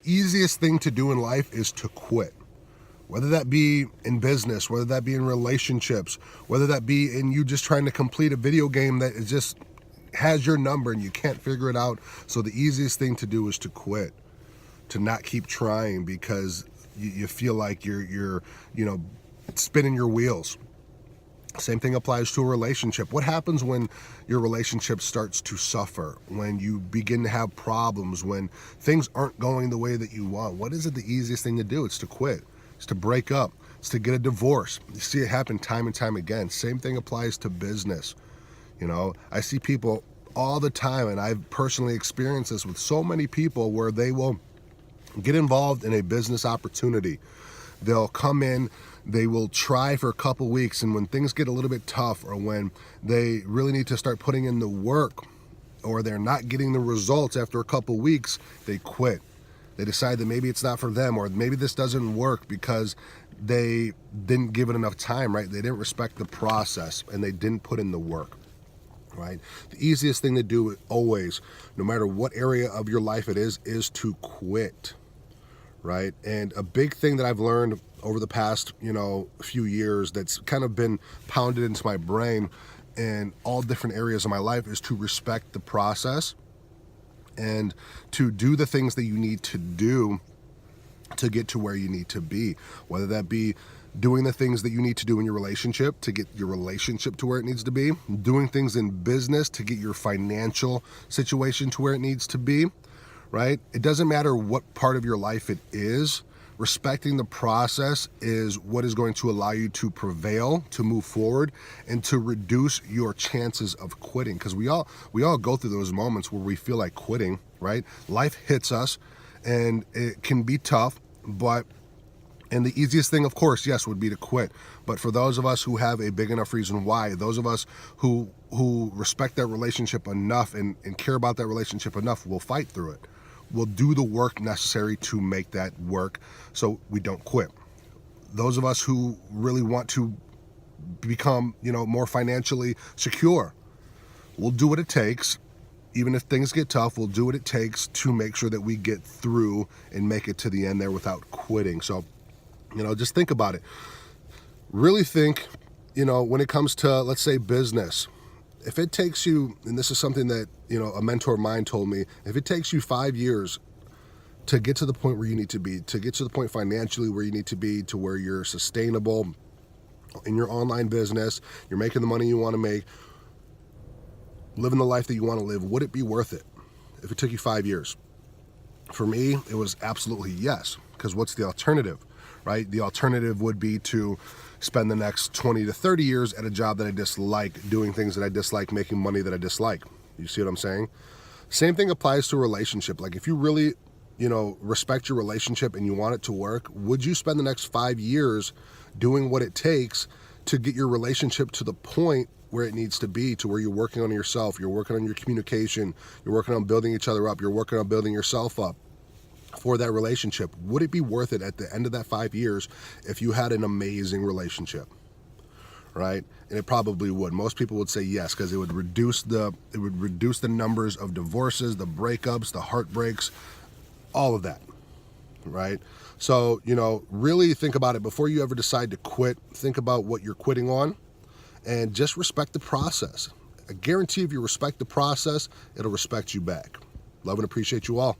Easiest thing to do in life is to quit. Whether that be in business, whether that be in relationships, whether that be in you just trying to complete a video game that is just has your number and you can't figure it out. So the easiest thing to do is to quit, to not keep trying because you feel like you're spinning your wheels. Same thing applies to a relationship. What happens when your relationship starts to suffer, when you begin to have problems, when things aren't going the way that you want? What is it the easiest thing to do? It's to quit. It's to break up. It's to get a divorce. You see it happen time and time again. Same thing applies to business. I see people all the time, and I've personally experienced this with so many people where they will get involved in a business opportunity. They'll come in, they will try for a couple weeks, and when things get a little bit tough or when they really need to start putting in the work or they're not getting the results after a couple weeks, they quit. They decide that maybe it's not for them, or maybe this doesn't work because they didn't give it enough time, right? They didn't respect the process and they didn't put in the work, right? The easiest thing to do always, no matter what area of your life it is to quit. Right? And a big thing that I've learned over the past, few years that's kind of been pounded into my brain in all different areas of my life is to respect the process and to do the things that you need to do to get to where you need to be. Whether that be doing the things that you need to do in your relationship to get your relationship to where it needs to be, doing things in business to get your financial situation to where it needs to be. Right? It doesn't matter what part of your life it is. Respecting the process is what is going to allow you to prevail, to move forward, and to reduce your chances of quitting. Because we all go through those moments where we feel like quitting, right? Life hits us, and it can be tough, and the easiest thing, of course, yes, would be to quit. But for those of us who have a big enough reason why, those of us who respect that relationship enough and care about that relationship enough, will fight through it. We'll do the work necessary to make that work so we don't quit. Those of us who really want to become, more financially secure, we'll do what it takes. Even if things get tough, we'll do what it takes to make sure that we get through and make it to the end there without quitting. So, just think about it. Really think, when it comes to, let's say, business. If it takes you, and this is something that, a mentor of mine told me, if it takes you 5 years to get to the point where you need to be, to get to the point financially where you need to be, to where you're sustainable in your online business, you're making the money you want to make, living the life that you want to live, would it be worth it if it took you 5 years? For me, it was absolutely yes, because what's the alternative, right? The alternative would be to spend the next 20 to 30 years at a job that I dislike, doing things that I dislike, making money that I dislike. You see what I'm saying? Same thing applies to a relationship. Like if you really, respect your relationship and you want it to work, would you spend the next 5 years doing what it takes to get your relationship to the point where it needs to be, to where you're working on yourself, you're working on your communication, you're working on building each other up, you're working on building yourself up for that relationship? Would it be worth it at the end of that 5 years if you had an amazing relationship? Right? And it probably would. Most people would say yes, because it would reduce the numbers of divorces, the breakups, the heartbreaks, all of that. Right? So, really think about it before you ever decide to quit. Think about what you're quitting on and just respect the process. I guarantee if you respect the process, it'll respect you back. Love and appreciate you all.